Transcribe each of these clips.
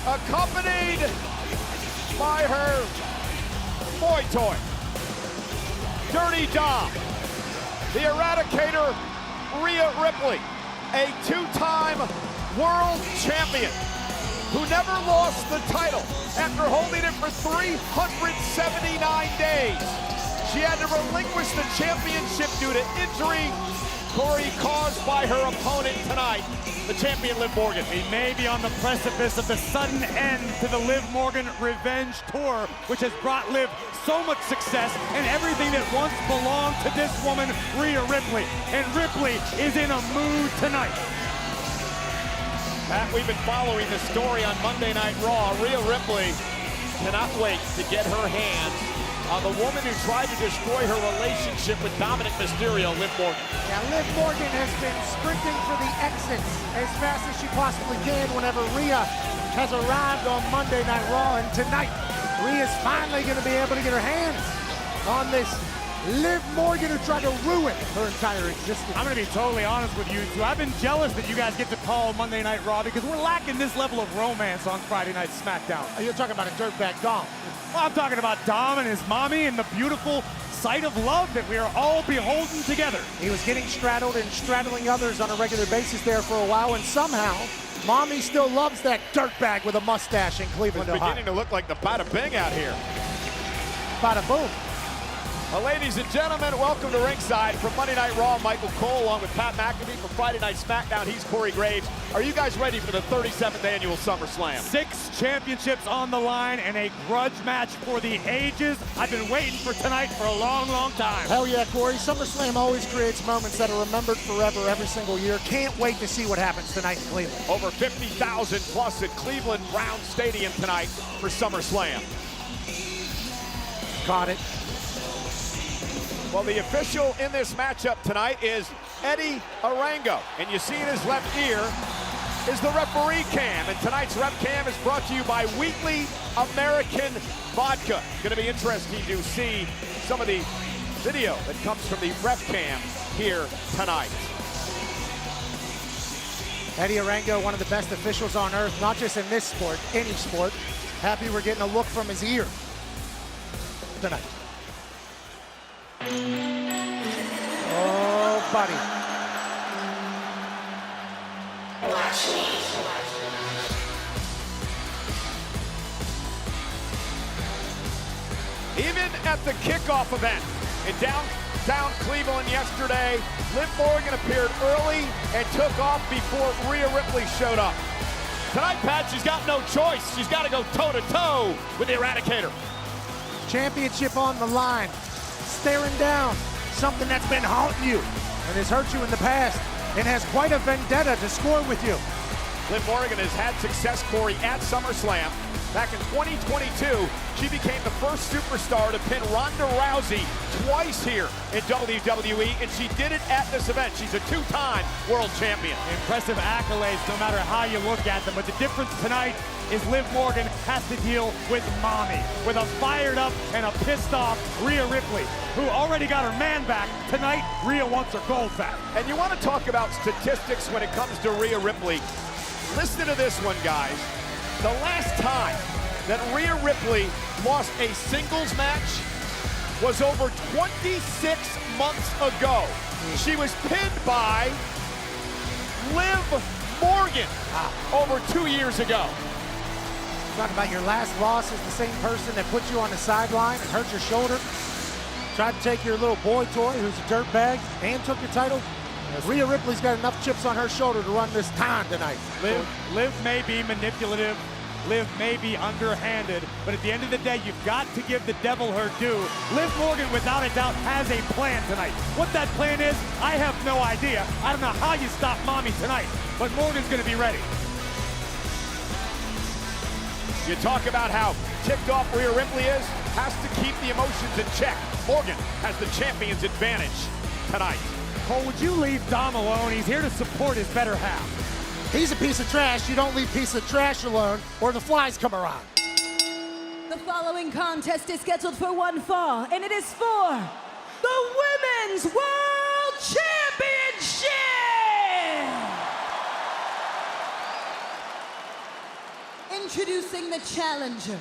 accompanied by her boy toy, Dirty Dom, the Eradicator, Rhea Ripley, a two-time world champion who never lost the title after holding it for 379 days. She had to relinquish the championship due to injury, Corey, caused by her opponent tonight, the champion Liv Morgan. We may be on the precipice of the sudden end to the Liv Morgan Revenge Tour, which has brought Liv so much success and everything that once belonged to this woman, Rhea Ripley. And Ripley is in a mood tonight. Pat, we've been following the story on Monday Night Raw. Rhea Ripley cannot wait to get her hands on the woman who tried to destroy her relationship with Dominic Mysterio, Liv Morgan. Yeah, Liv Morgan has been sprinting for the exits as fast as she possibly can whenever Rhea has arrived on Monday Night Raw. And tonight, Rhea's finally going to be able to get her hands on this Liv Morgan who tried to ruin her entire existence. I'm going to be totally honest with you two. I've been jealous that you guys get to call Monday Night Raw because we're lacking this level of romance on Friday Night SmackDown. You're talking about a dirtbag Dom. Well, I'm talking about Dom and his mommy and the beautiful sight of love that we are all beholden together. He was getting straddled and straddling others on a regular basis there for a while, and somehow, mommy still loves that dirtbag with a mustache in Cleveland, It's Ohio. beginning to look like the Bada Bing out here. Bada boom. Well, ladies and gentlemen, welcome to ringside. From Monday Night Raw, Michael Cole along with Pat McAfee. From Friday Night SmackDown, he's Corey Graves. Are you guys ready for the 37th annual SummerSlam? 6 championships on the line and a grudge match for the ages. I've been waiting for tonight for a long, long time. Hell yeah, Corey. SummerSlam always creates moments that are remembered forever every single year. Can't wait to see what happens tonight in Cleveland. Over 50,000 plus at Cleveland Brown Stadium tonight for SummerSlam. Got it. Well, the official in this matchup tonight is Eddie Arango. And you see in his left ear is the referee cam. And tonight's ref cam is brought to you by Wheatley American Vodka. Going to be interesting to see some of the video that comes from the ref cam here tonight. Eddie Arango, one of the best officials on earth, not just in this sport, any sport. Happy we're getting a look from his ear tonight. Oh, buddy. Watch me. Even at the kickoff event in downtown Cleveland yesterday, Liv Morgan appeared early and took off before Rhea Ripley showed up. Tonight, Pat, she's got no choice. She's got to go toe-to-toe with the Eradicator. Championship on the line. Staring down something that's been haunting you and has hurt you in the past and has quite a vendetta to score with you. Liv Morgan has had success, Corey, at SummerSlam. Back in 2022, she became the first superstar to pin Ronda Rousey twice here in WWE, and she did it at this event. She's a two-time world champion. Impressive accolades no matter how you look at them, but the difference tonight is Liv Morgan has to deal with mommy, with a fired up and a pissed off Rhea Ripley, who already got her man back. Tonight, Rhea wants her gold back. And you want to talk about statistics when it comes to Rhea Ripley. Listen to this one, guys. The last time that Rhea Ripley lost a singles match was over 26 months ago. She was pinned by Liv Morgan over 2 years ago. Talking about your last loss is the same person that put you on the sideline and hurt your shoulder. Tried to take your little boy toy, who's a dirtbag, and took your title. Rhea Ripley's got enough chips on her shoulder to run this time tonight. Liv may be manipulative, Liv may be underhanded, but at the end of the day, you've got to give the devil her due. Liv Morgan, without a doubt, has a plan tonight. What that plan is, I have no idea. I don't know how you stop mommy tonight, but Morgan's gonna be ready. You talk about how ticked off Rhea Ripley is, has to keep the emotions in check. Morgan has the champion's advantage tonight. Cole, would you leave Dom alone? He's here to support his better half. He's a piece of trash. You don't leave piece of trash alone or the flies come around. The following contest is scheduled for one fall, and it is for the Women's World Championship! Introducing Introducing the challenger,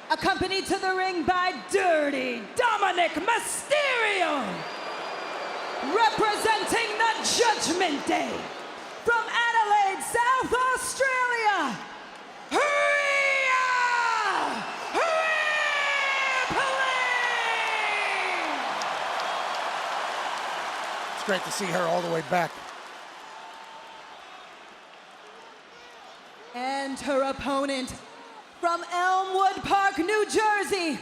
accompanied to the ring by Dirty Dominic Mysterio. Representing the Judgment Day, from Adelaide, South Australia, Rhea Ripley! It's great to see her all the way back. And her opponent, from Elmwood Park, New Jersey,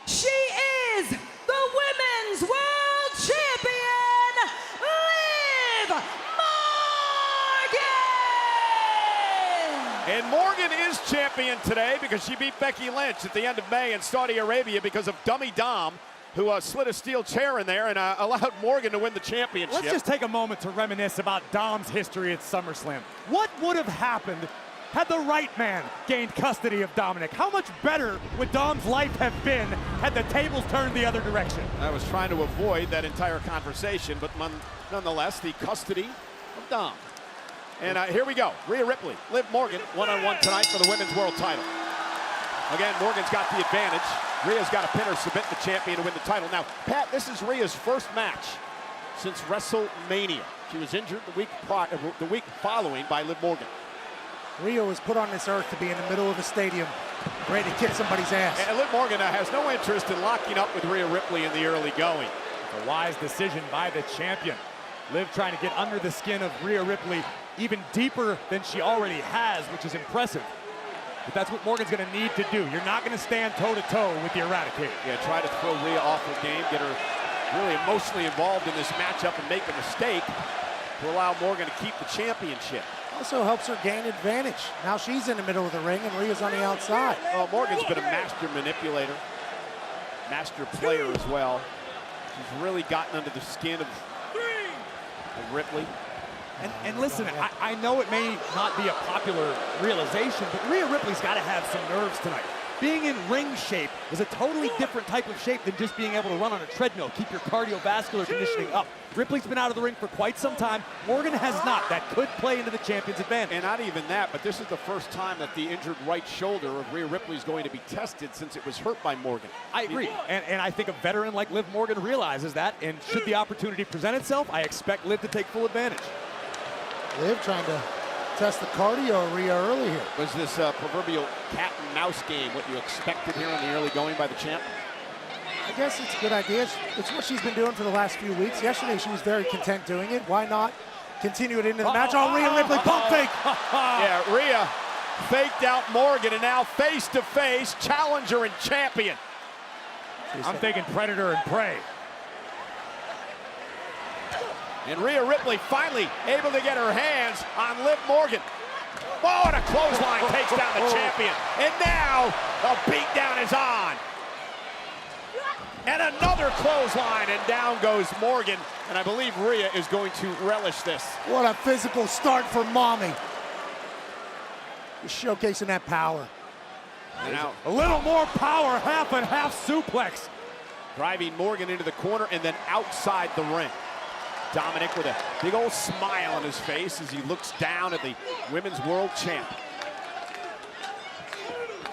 she is the Women's World Champion, Liv Morgan! And Morgan is champion today because she beat Becky Lynch at the end of May in Saudi Arabia because of Dummy Dom, who slid a steel chair in there and allowed Morgan to win the championship. Let's just take a moment to reminisce about Dom's history at SummerSlam. What would have happened had the right man gained custody of Dominic? How much better would Dom's life have been had the tables turned the other direction? I was trying to avoid that entire conversation, but nonetheless, the custody of Dom. And here we go. Rhea Ripley, Liv Morgan, one-on-one tonight for the Women's World title. Again, Morgan's got the advantage. Rhea's got to pin or submit the champion to win the title. Now, Pat, this is Rhea's first match since WrestleMania. She was injured the week following by Liv Morgan. Rhea was put on this earth to be in the middle of a stadium, ready to kick somebody's ass. And Liv Morgan has no interest in locking up with Rhea Ripley in the early going. A wise decision by the champion. Liv trying to get under the skin of Rhea Ripley even deeper than she already has, which is impressive. But that's what Morgan's going to need to do. You're not going to stand toe-to-toe with the Eradicator. Yeah, try to throw Rhea off her game, get her really emotionally involved in this matchup and make a mistake to allow Morgan to keep the championship. Also helps her gain advantage. Now she's in the middle of the ring and Rhea's on the outside. Well, Morgan's been a master manipulator, master player as well. She's really gotten under the skin of Ripley. And listen, I know it may not be a popular realization, but Rhea Ripley's got to have some nerves tonight. Being in ring shape is a totally different type of shape than just being able to run on a treadmill, keep your cardiovascular conditioning up. Ripley's been out of the ring for quite some time. Morgan has not. That could play into the champion's advantage. And not even that, but this is the first time that the injured right shoulder of Rhea Ripley is going to be tested since it was hurt by Morgan. I agree. And I think a veteran like Liv Morgan realizes that, and should the opportunity present itself, I expect Liv to take full advantage. Liv trying to test the cardio of Rhea early here. Was this proverbial cat and mouse game what you expected here in the early going by the champ? I guess it's a good idea. It's what she's been doing for the last few weeks. Yesterday she was very content doing it. Why not continue it into the match? Oh, Rhea Ripley, pump fake. Yeah, Rhea faked out Morgan, and now face-to-face, challenger and champion. I'm thinking predator and prey. And Rhea Ripley finally able to get her hands on Liv Morgan. Oh, and a clothesline takes down the champion. And now the beatdown is on. And another clothesline, and down goes Morgan. And I believe Rhea is going to relish this. What a physical start for Mommy. Just showcasing that power. And now a little more power, half and half suplex. Driving Morgan into the corner and then outside the ring. Dominic with a big old smile on his face as he looks down at the Women's World Champ.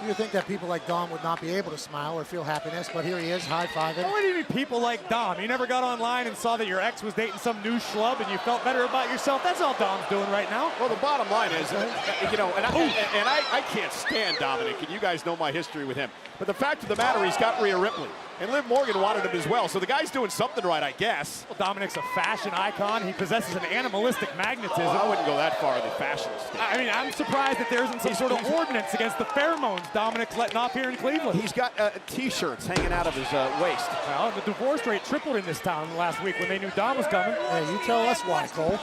You would think that people like Dom would not be able to smile or feel happiness, but here he is, high-fiving. What do you mean people like Dom? You never got online and saw that your ex was dating some new schlub and you felt better about yourself? That's all Dom's doing right now. Well, the bottom line is, you know, and I can't stand Dominic, and you guys know my history with him. But the fact of the matter, he's got Rhea Ripley. And Liv Morgan wanted him as well, so the guy's doing something right, I guess. Well, Dominic's a fashion icon. He possesses an animalistic magnetism. Oh, I wouldn't go that far in the fashion state. I mean, I'm surprised that there isn't some sort of ordinance against the pheromones Dominic's letting off here in Cleveland. He's got T-shirts hanging out of his waist. Well, the divorce rate tripled in this town last week when they knew Dom was coming. Hey, you tell us why, Cole.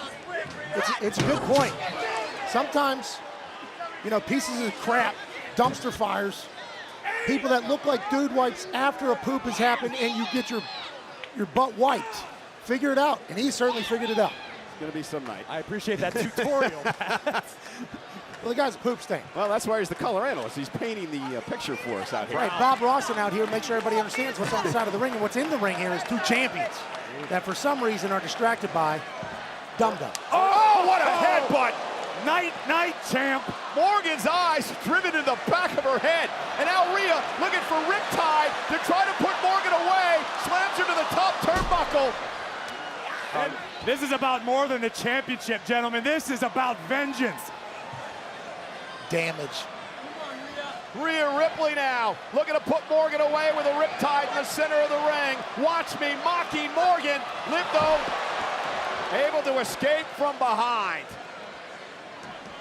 It's a good point. Sometimes, you know, pieces of crap, dumpster fires, people that look like dude wipes after a poop has happened and you get your butt wiped. Figure it out, and he certainly figured it out. It's going to be some night. I appreciate that tutorial. Well, the guy's a poop stain. Well, that's why he's the color analyst. He's painting the picture for us out here. Right, Bob Rawson out here, make sure everybody understands what's on the side of the ring, and what's in the ring here is two champions that for some reason are distracted by Dum Dum. Oh, what a headbutt! Night, night, champ. Morgan's eyes driven to the back of her head. And now Rhea looking for riptide to try to put Morgan away. Slams her to the top turnbuckle. And this is about more than a championship, gentlemen. This is about vengeance. Damage. Rhea Ripley now looking to put Morgan away with a riptide in the center of the ring. Watch me mocking Morgan. Liv, though, able to escape from behind.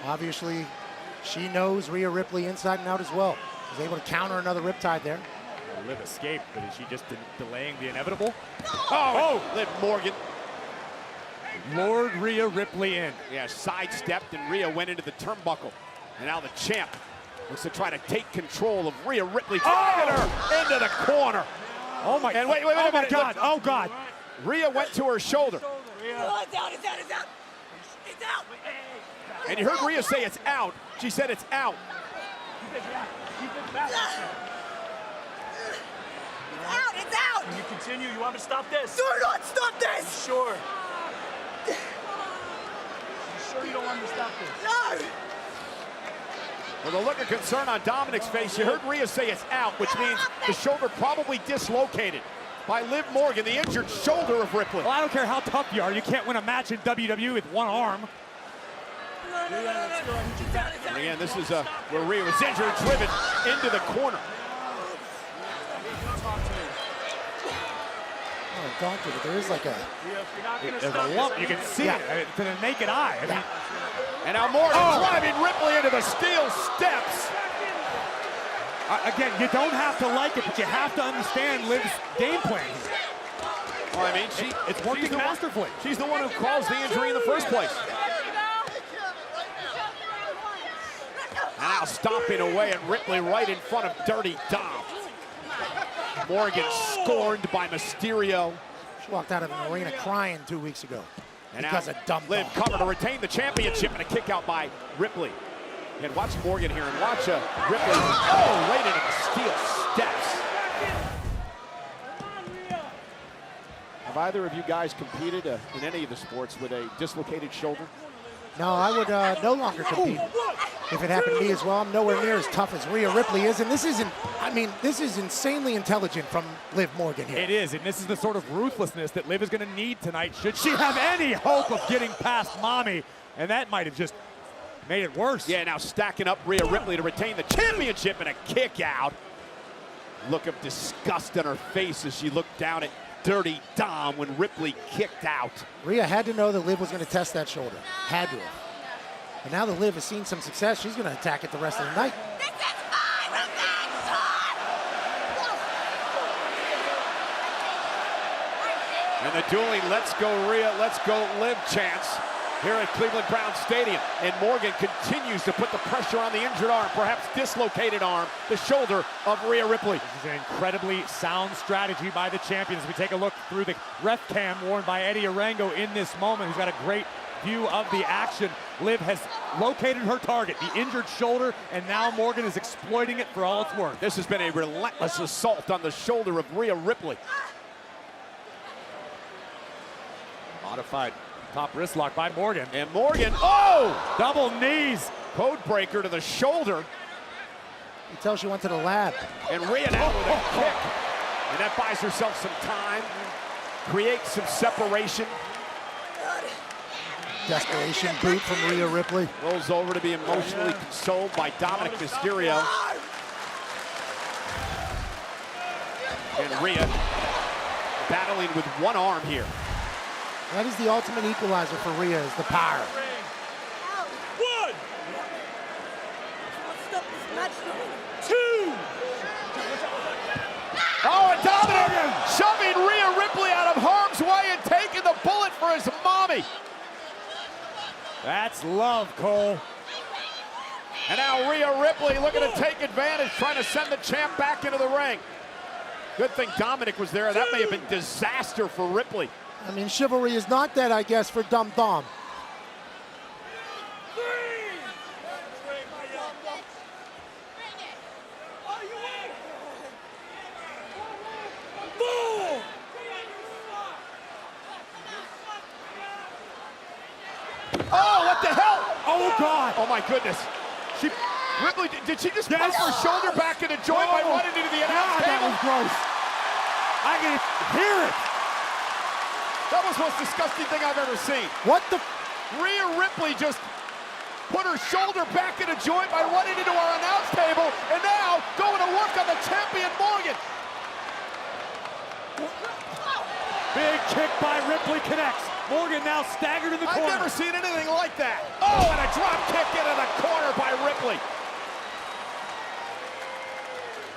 Obviously, she knows Rhea Ripley inside and out as well. Was able to counter another riptide there. Liv escaped, but is she just delaying the inevitable? Oh, Liv Morgan. Lured Rhea Ripley in. Yeah, sidestepped, and Rhea went into the turnbuckle. And now the champ looks to try to take control of Rhea Ripley, driving her into the corner. Oh my! And wait oh a my minute. God! Oh God! Rhea went to her shoulder. Oh, it's out, it's out, it's out! It's out! And you heard Rhea say it's out. She said it's out. It's out, it's out! You continue, you want me to stop this? Do not stop this! Sure. You sure you don't want me to stop this? No! With a look of concern on Dominic's face, you heard Rhea say it's out, which means the shoulder probably dislocated by Liv Morgan, the injured shoulder of Ripley. Well, I don't care how tough you are. You can't win a match in WWE with one arm. No. It's out, it's out. And again, this is where Rhea was injured, driven into the corner. Oh, donkey, but there is like a... There's a lump. You can see it to the naked eye. I mean, And now Morgan driving Ripley into the steel steps. again, you don't have to like it, but you have to understand Liv's game plan. Well, I mean, It's working masterfully. She's the one who caused the injury in the first place. And now stomping away at Ripley right in front of Dirty Dom. Morgan scorned by Mysterio. She walked out of an arena crying 2 weeks ago. And because now of dumb Liv cover to retain the championship, and a kick out by Ripley. And watch Morgan here, and watch Ripley. Oh, right into the steel steps. Have either of you guys competed in any of the sports with a dislocated shoulder? No, I would no longer compete if it happened to me as well. I'm nowhere near as tough as Rhea Ripley is, and this isn't, I mean, this is insanely intelligent from Liv Morgan here. It is, and this is the sort of ruthlessness that Liv is going to need tonight should she have any hope of getting past Mommy, and that might have just made it worse. Yeah, now stacking up Rhea Ripley to retain the championship, and a kick out. Look of disgust on her face as she looked down at Dirty Dom when Ripley kicked out. Rhea had to know that Liv was going to test that shoulder. Had to have. And now that Liv has seen some success, she's going to attack it the rest of the night. This is my revenge time! And the dueling "Let's go Rhea, let's go Liv" chants here at Cleveland Brown Stadium. And Morgan continues to put the pressure on the injured arm, perhaps dislocated arm, the shoulder of Rhea Ripley. This is an incredibly sound strategy by the champions. We take a look through the ref cam worn by Eddie Arango in this moment, who's got a great view of the action. Liv has located her target, the injured shoulder, and now Morgan is exploiting it for all it's worth. This has been a relentless assault on the shoulder of Rhea Ripley. Modified top wrist lock by Morgan. And Morgan, oh! Double knees. Code breaker to the shoulder. You tell she went to the lab. And Rhea now with a kick. And that buys herself some time, creates some separation. Desperation boot from Rhea Ripley. Rolls over to be emotionally consoled by Dominic Mysterio. And Rhea battling with one arm here. That is the ultimate equalizer for Rhea, is the power. One, Let's stop this match. two. Oh, and Dominic shoving Rhea Ripley out of harm's way and taking the bullet for his mommy. That's love, Cole. And now Rhea Ripley looking to take advantage, trying to send the champ back into the ring. Good thing Dominic was there. That may have been disaster for Ripley. I mean, chivalry is not dead, I guess, for Dum Dom. Oh, what the hell? Oh, God. Oh, my goodness. Ripley, did she just put Yes. her shoulder back in the joint by running into the announce God, that table? was gross. I can hear it. That was the most disgusting thing I've ever seen. What the? Rhea Ripley just put her shoulder back in a joint by running into our announce table, and now going to work on the champion Morgan. Big kick by Ripley connects. Morgan now staggered in the corner. I've never seen anything like that. Oh, and a drop kick into the corner by Ripley.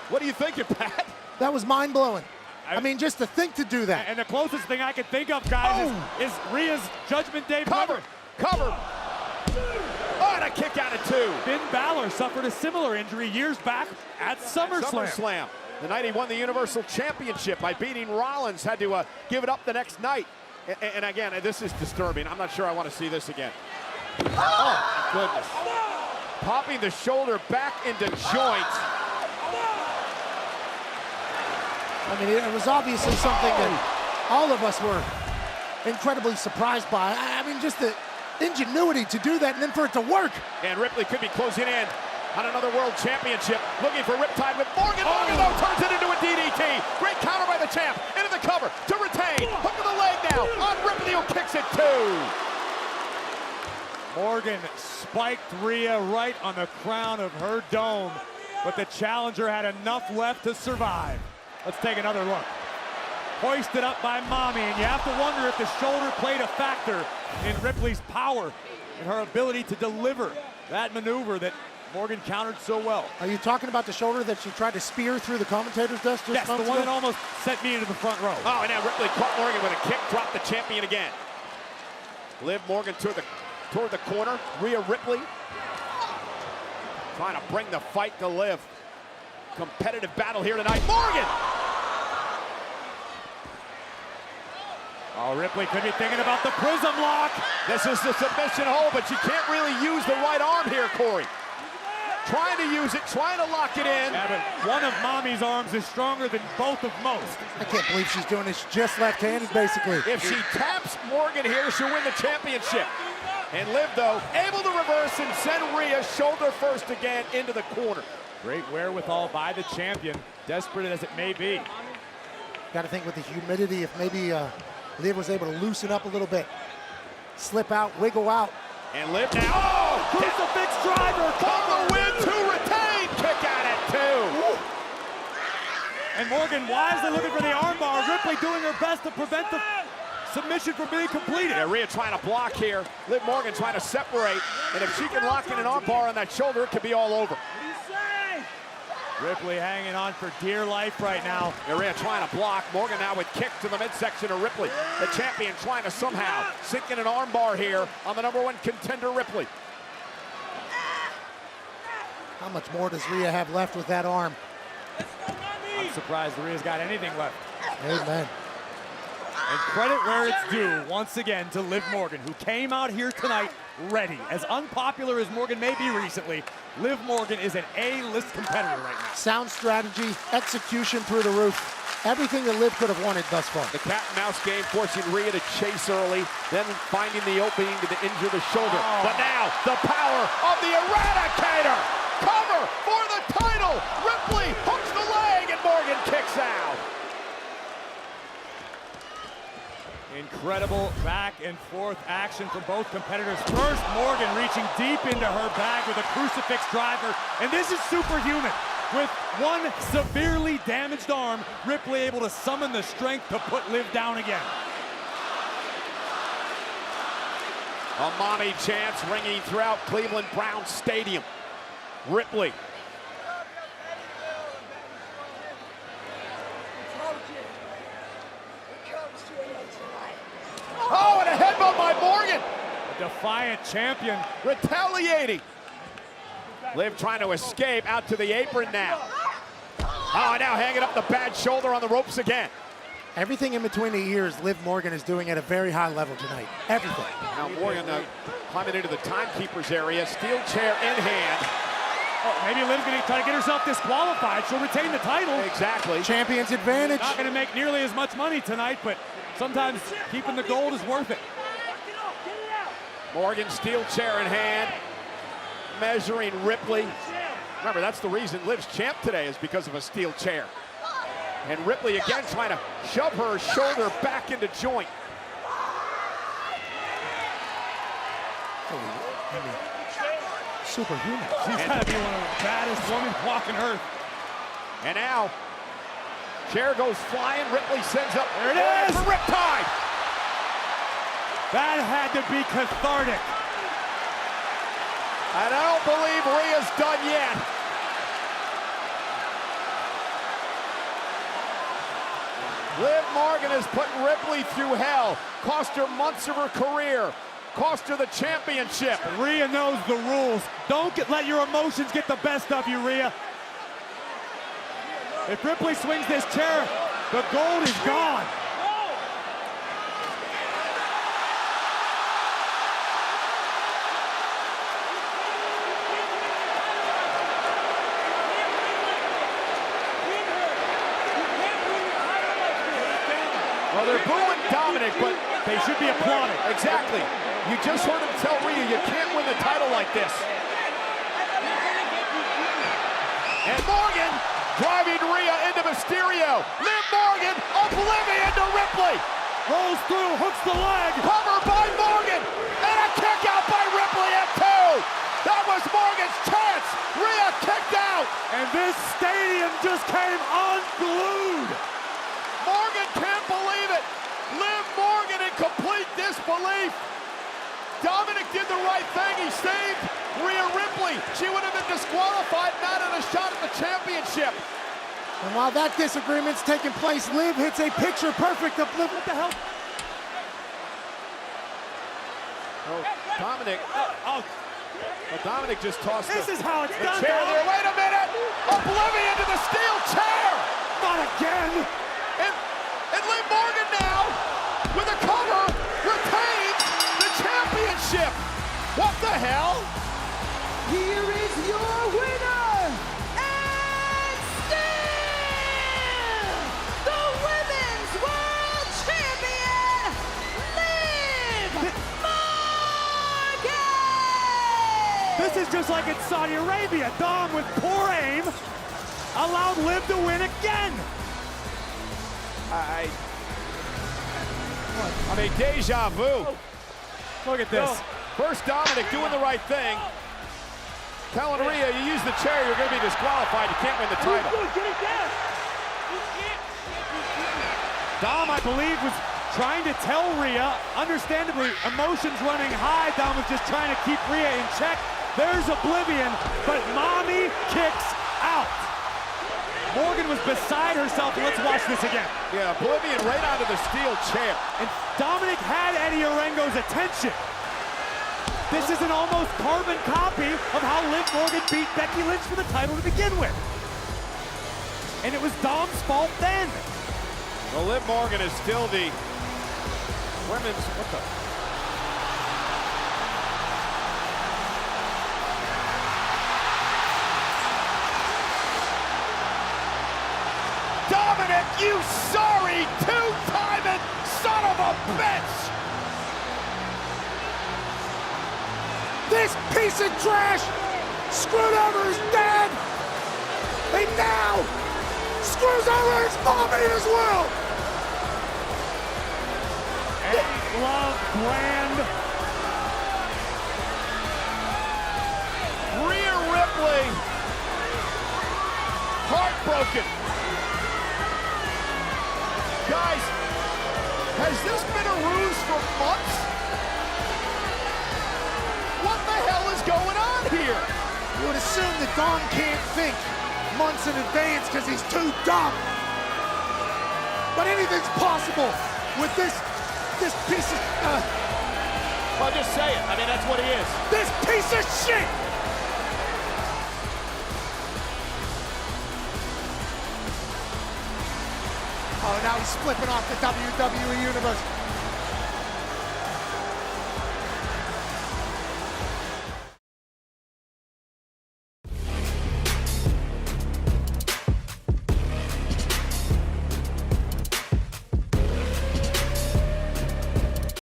What do you think, Pat? That was mind-blowing. I mean, just to think to do that. And the closest thing I can think of, guys, is Rhea's Judgment Day. Cover. Oh, and a kick out of 2. Finn Balor suffered a similar injury years back at SummerSlam. The night he won the Universal Championship by beating Rollins, had to give it up the next night. And again, this is disturbing. I'm not sure I want to see this again. Oh, my goodness. Popping the shoulder back into joints. I mean, it was obviously something that all of us were incredibly surprised by. I mean, just the ingenuity to do that and then for it to work. And Ripley could be closing in on another world championship. Looking for Riptide with Morgan. Morgan, though, turns it into a DDT. Great counter by the champ. Into the cover to retain. Hook of the leg now on Ripley, who kicks it 2. Morgan spiked Rhea right on the crown of her dome, but the challenger had enough left to survive. Let's take another look. Hoisted up by Mommy, and you have to wonder if the shoulder played a factor in Ripley's power and her ability to deliver that maneuver that Morgan countered so well. Are you talking about the shoulder that she tried to spear through the commentator's desk just Yes, the one that almost sent me into the front row. Oh, and now Ripley caught Morgan with a kick, dropped the champion again. Liv Morgan toward the corner. Rhea Ripley trying to bring the fight to Liv. Competitive battle here tonight. Morgan! Oh, Ripley could be thinking about the prism lock. This is the submission hold, but she can't really use the right arm here, Corey. Trying to use it, trying to lock it in. Yeah, but one of Mommy's arms is stronger than both of most. I can't believe she's doing this just left-handed, basically. If she taps Morgan here, she'll win the championship. And Liv, though, able to reverse and send Rhea shoulder first again into the corner. Great wherewithal by the champion, desperate as it may be. Got to think with the humidity, if maybe Liv was able to loosen up a little bit. Slip out, wiggle out. And Liv now. Oh! Crucifix driver! For the win to retain! Kick out at 2. And Morgan wisely looking for the armbar. Ripley doing her best to prevent the submission from being completed. Yeah, Rhea trying to block here. Liv Morgan trying to separate. And if she can lock in an armbar on that shoulder, it could be all over. Ripley hanging on for dear life right now. Rhea trying to block. Morgan now with kick to the midsection of Ripley. The champion trying to somehow sink in an armbar here on the #1 contender, Ripley. How much more does Rhea have left with that arm? I'm surprised Rhea's got anything left. Amen. And credit where it's due, once again, to Liv Morgan, who came out here tonight ready. As unpopular as Morgan may be recently, Liv Morgan is an A-list competitor right now. Sound strategy, execution through the roof. Everything that Liv could have wanted thus far. The cat and mouse game forcing Rhea to chase early, then finding the opening to injure the shoulder. Oh. But now, the power of the Eradicator! Cover for the title! Ripley hooks the leg and Morgan kicks out. Incredible back and forth action from both competitors. First, Morgan reaching deep into her bag with a crucifix driver, and this is superhuman. With one severely damaged arm, Ripley able to summon the strength to put Liv down again. A mommy chants ringing throughout Cleveland Brown Stadium. Ripley. Oh, and a headbutt by Morgan. A defiant champion. Retaliating. Liv trying to escape out to the apron now. Oh, now hanging up the bad shoulder on the ropes again. Everything in between the ears, Liv Morgan is doing at a very high level tonight. Everything. Now Morgan climbing into the timekeeper's area, steel chair in hand. Oh, maybe Liv's going to try to get herself disqualified. She'll retain the title. Exactly. Champion's advantage. Not going to make nearly as much money tonight, but sometimes keeping the gold is worth it. Morgan, steel chair in hand, measuring Ripley. Remember, that's the reason Liv's champ today, is because of a steel chair. And Ripley again trying to shove her shoulder back into joint. Superhuman. She's got to be one of the baddest women walking earth. And now, chair goes flying. Ripley sends up. There it is! For Riptide. That had to be cathartic. And I don't believe Rhea's done yet. Liv Morgan has put Ripley through hell. Cost her months of her career. Cost her the championship. Rhea knows the rules. Don't let your emotions get the best of you, Rhea. If Ripley swings this chair, the gold is gone. Well, they're booing Dominic, but they should be applauding. Exactly. You just heard him tell Rhea, you can't win the title like this. And Morgan driving Rhea into Mysterio. Liv Morgan, oblivion to Ripley. Rolls through, hooks the leg. Cover by Morgan. And a kick out by Ripley at 2. That was Morgan's chance. Rhea kicked out. And this stadium just came unglued. Morgan can't believe it. Liv Morgan in complete disbelief. Dominic did the right thing. He saved Rhea Ripley. She would have been disqualified, not in a shot at the championship. And while that disagreement's taking place, Liv hits a picture perfect of Liv. What the hell? Oh, Dominic. Oh. Well, Dominic just tossed This is how it's the done, chair dog. there. Wait a minute. Oblivion to the steel chair. Not again. And Liv Morgan now, with a cover, retains the championship. What the hell? Here is your winner, and still the Women's World Champion, Liv Morgan! This is just like in Saudi Arabia. Dom, with poor aim, allowed Liv to win again. I mean, deja vu. Look at this. First Dominic doing the right thing. Telling Rhea, you use the chair, you're going to be disqualified. You can't win the title. Dom, I believe, was trying to tell Rhea, understandably, emotions running high. Dom was just trying to keep Rhea in check. There's Oblivion, but mommy kicks out. Morgan was beside herself, and let's watch this again. Yeah, Oblivion right onto the steel chair. And Dominic had Eddie Orengo's attention. This is an almost carbon copy of how Liv Morgan beat Becky Lynch for the title to begin with. And it was Dom's fault then. Well, Liv Morgan is still the women's, what the? Dominic, you sorry two-timing son of a bitch! This piece of trash screwed over his dad. And now screws over his mom and his world. Love brand. Rhea Ripley, heartbroken. Guys, has this been a ruse for months? What the hell is going on here? You would assume that Dom can't think months in advance because he's too dumb. But anything's possible with this piece of... Well, just say it. I mean, that's what he is. This piece of shit! Oh, now he's flipping off the WWE Universe.